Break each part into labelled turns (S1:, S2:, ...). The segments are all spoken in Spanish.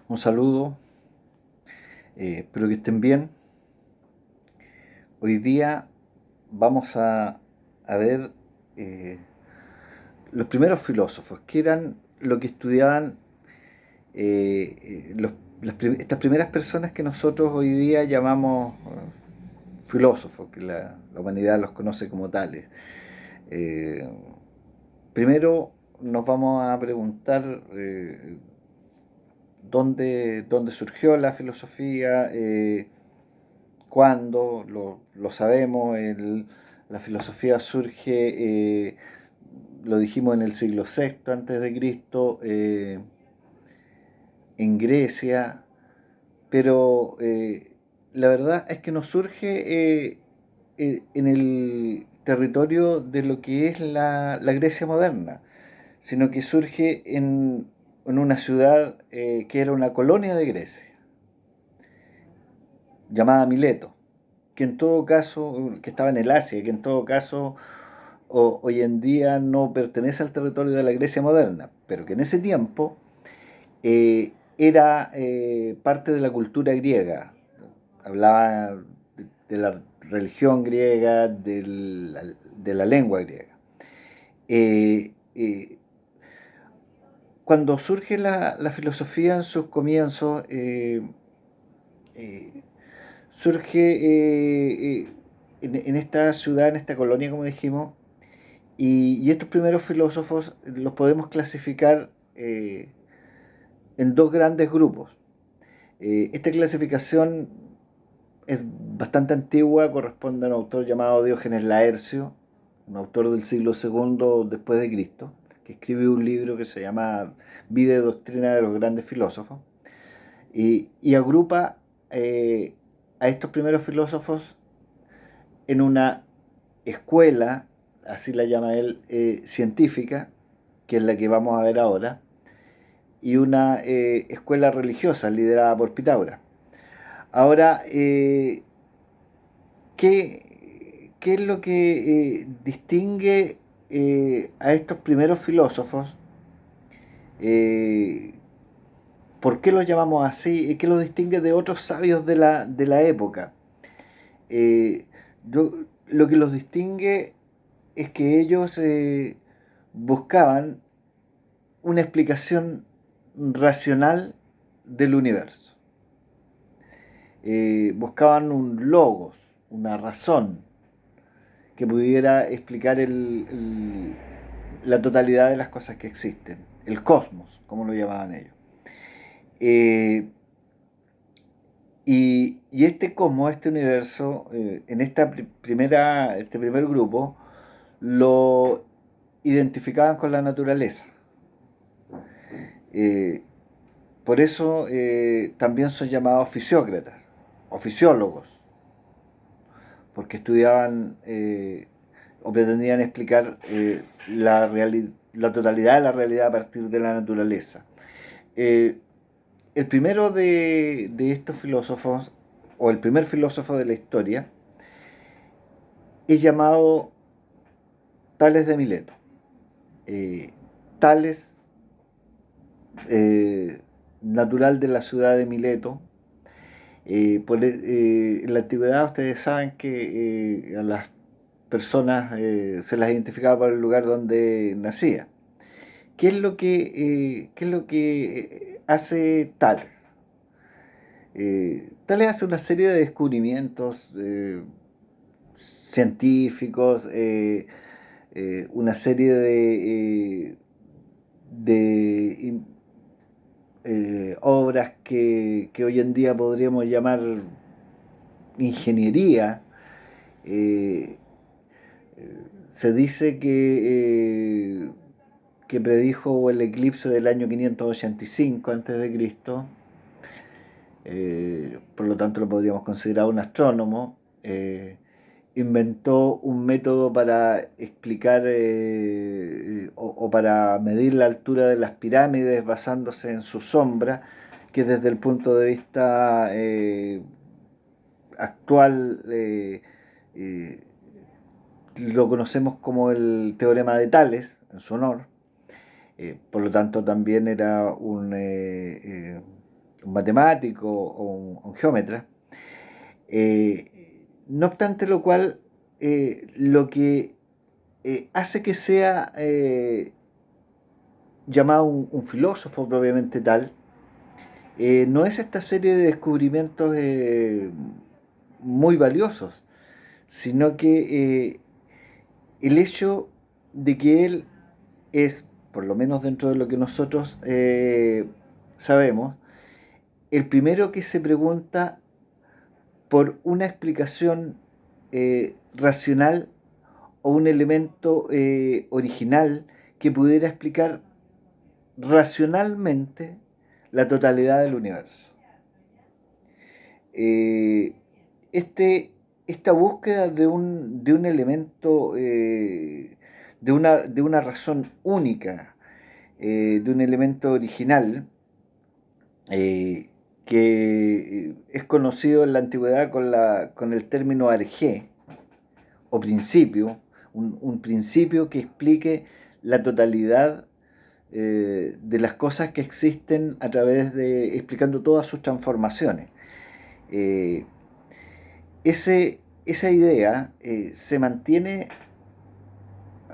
S1: Un saludo, espero que estén bien. Hoy día vamos a ver eh, los primeros filósofos, que eran lo que estudiaban estas primeras personas que nosotros hoy día llamamos filósofos, que la humanidad los conoce como tales. Eh, Primero nos vamos a preguntar dónde surgió la filosofía. ¿Cuándo? Lo sabemos, la filosofía surge, lo dijimos, en el siglo sexto antes de Cristo, en Grecia, pero la verdad es que no surge en el territorio de lo que es la Grecia moderna, sino que surge en una ciudad que era una colonia de Grecia, llamada Mileto, que en todo caso, que estaba en el Asia, que en todo caso hoy en día no pertenece al territorio de la Grecia moderna, pero que en ese tiempo era parte de la cultura griega. Hablaba de la religión griega, de la lengua griega. Eh, eh, Cuando surge la filosofía en sus comienzos, eh, surge en esta ciudad, en esta colonia, como dijimos, y estos primeros filósofos los podemos clasificar en dos grandes grupos. Esta clasificación es bastante antigua, corresponde a un autor llamado Diógenes Laercio, un autor del siglo segundo después de Cristo, que escribe un libro que se llama Vida y Doctrina de los Grandes Filósofos, y agrupa a estos primeros filósofos en una escuela, así la llama él, científica, que es la que vamos a ver ahora, y una escuela religiosa liderada por Pitágoras. Ahora, ¿qué es lo que distingue a estos primeros filósofos? Eh, ¿Por qué los llamamos así? ¿Qué los distingue de otros sabios de la época? Eh, lo que los distingue es que ellos buscaban una explicación racional del universo. Buscaban un logos, una razón que pudiera explicar la totalidad de las cosas que existen, el cosmos, como lo llamaban ellos. Eh, y este cosmos, este universo, en este primer grupo, lo identificaban con la naturaleza. Eh, por eso también son llamados fisiócratas o fisiólogos, porque estudiaban o pretendían explicar la totalidad de la realidad a partir de la naturaleza. Eh, el primero de estos filósofos, o el primer filósofo de la historia, es llamado Tales de Mileto. Eh, Tales, natural de la ciudad de Mileto. En la antigüedad ustedes saben que a las personas se las identificaba por el lugar donde nacía. ¿Qué es lo que hace Tales? Tales hace una serie de descubrimientos científicos, una serie de obras que hoy en día podríamos llamar ingeniería. Eh, Se dice que predijo el eclipse del año 585 a.C., por lo tanto lo podríamos considerar un astrónomo. Inventó un método para explicar o para medir la altura de las pirámides basándose en su sombra, que desde el punto de vista actual eh, lo conocemos como el teorema de Tales, en su honor. Por lo tanto, también era un matemático o un geómetra. No obstante lo cual, lo que hace que sea llamado un filósofo propiamente tal, no es esta serie de descubrimientos muy valiosos, sino que el hecho de que él es, por lo menos dentro de lo que nosotros sabemos, el primero que se pregunta por una explicación racional o un elemento original que pudiera explicar racionalmente la totalidad del universo. Eh, este, esta búsqueda de un elemento, de una razón única, de un elemento original, eh, que es conocido en la antigüedad con el término arjé, o principio, un principio que explique la totalidad de las cosas que existen a través de, explicando todas sus transformaciones. Eh, esa idea se mantiene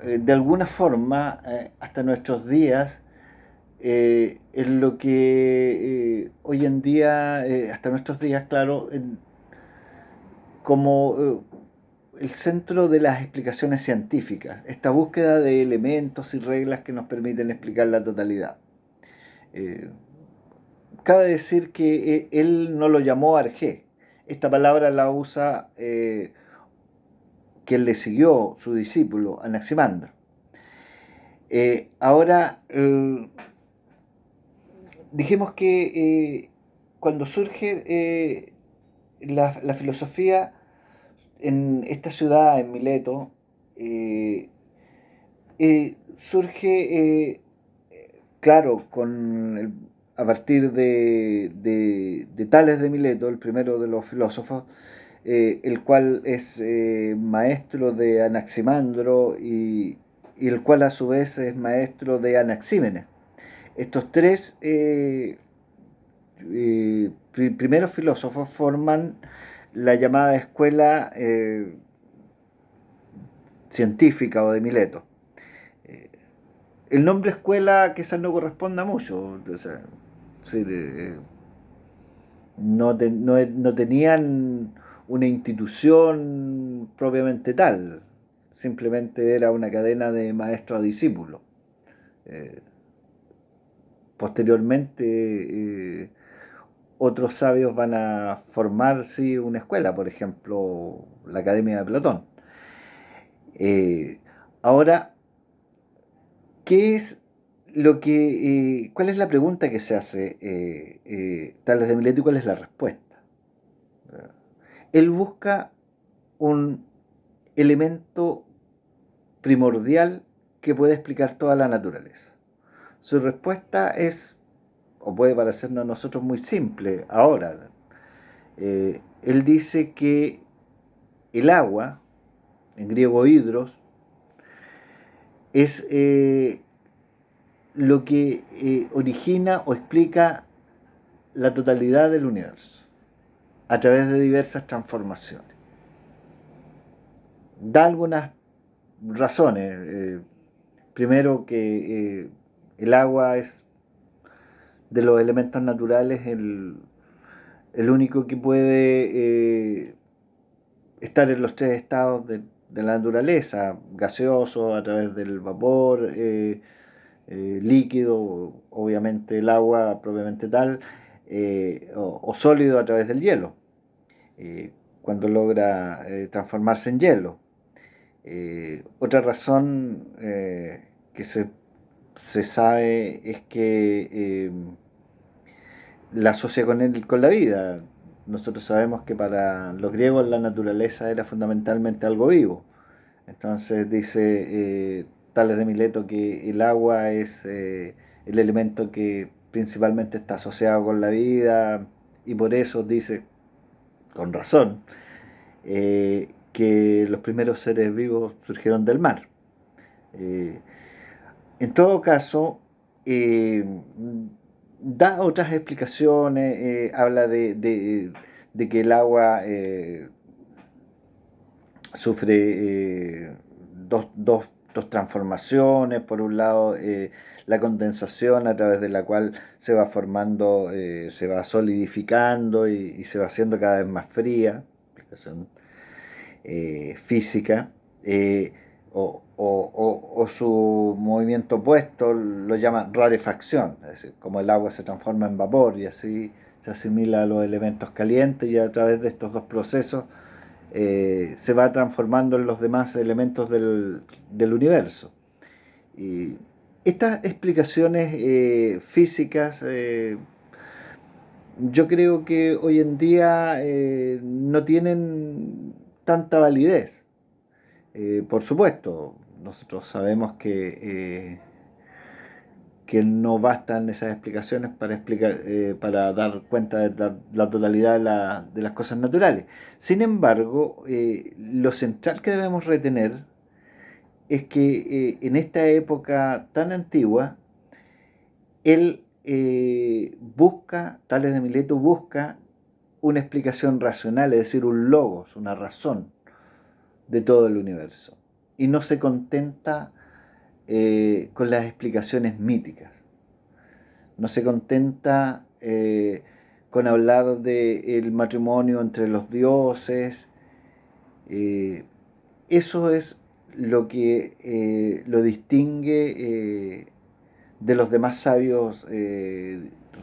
S1: de alguna forma hasta nuestros días, en lo que hoy en día, hasta nuestros días, claro, como el centro de las explicaciones científicas, esta búsqueda de elementos y reglas que nos permiten explicar la totalidad. Eh, Cabe decir que él no lo llamó arjé. Esta palabra la usa quien le siguió, su discípulo, Anaximandro. Ahora, dijimos que cuando surge la filosofía en esta ciudad, en Mileto, surge, claro, a partir de Tales de Mileto, el primero de los filósofos, el cual es maestro de Anaximandro y el cual a su vez es maestro de Anaxímenes. Estos tres primeros filósofos forman la llamada escuela científica o de Mileto. Eh, el nombre escuela quizás no corresponda mucho, o sea, sí, no tenían una institución propiamente tal, simplemente era una cadena de maestro a discípulo. Eh, Posteriormente, otros sabios van a formar sí, una escuela, por ejemplo, la Academia de Platón. Eh, Ahora, ¿qué es cuál es la pregunta que se hace Tales de Mileto y cuál es la respuesta? Él busca un elemento primordial que puede explicar toda la naturaleza. Su respuesta es, o puede parecernos a nosotros muy simple ahora. Él dice que el agua, en griego hidros, es lo que origina o explica la totalidad del universo a través de diversas transformaciones. Da algunas razones. Primero que el agua es de los elementos naturales el único que puede estar en los tres estados de la naturaleza, gaseoso a través del vapor, líquido, obviamente el agua propiamente tal, o sólido a través del hielo, cuando logra transformarse en hielo. Otra razón que se sabe es que la asocia con la vida. Nosotros sabemos que para los griegos la naturaleza era fundamentalmente algo vivo. Entonces dice Tales de Mileto que el agua es el elemento que principalmente está asociado con la vida y por eso dice, con razón, que los primeros seres vivos surgieron del mar. Eh, en todo caso, da otras explicaciones, habla de que el agua sufre dos transformaciones. Por un lado, la condensación a través de la cual se va formando, se va solidificando y se va haciendo cada vez más fría, explicación física, eh, o su movimiento opuesto lo llama rarefacción, es decir, como el agua se transforma en vapor y así se asimila a los elementos calientes, y a través de estos dos procesos se va transformando en los demás elementos del universo. Y estas explicaciones físicas, yo creo que hoy en día no tienen tanta validez. Por supuesto, nosotros sabemos que no bastan esas explicaciones para explicar, para dar cuenta de la totalidad de las cosas naturales. Sin embargo, lo central que debemos retener es que en esta época tan antigua, él Tales de Mileto busca una explicación racional, es decir, un logos, una razón de todo el universo. Y no se contenta con las explicaciones míticas. No se contenta con hablar del matrimonio entre los dioses. Eh, Eso es lo que lo distingue de los demás sabios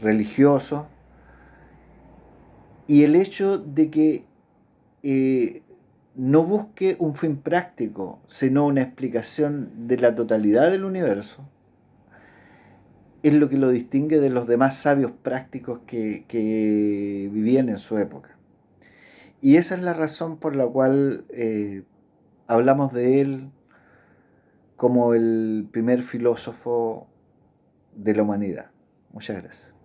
S1: religiosos, y el hecho de que eh, no busque un fin práctico, sino una explicación de la totalidad del universo, es lo que lo distingue de los demás sabios prácticos que vivían en su época. Y esa es la razón por la cual hablamos de él como el primer filósofo de la humanidad. Muchas gracias.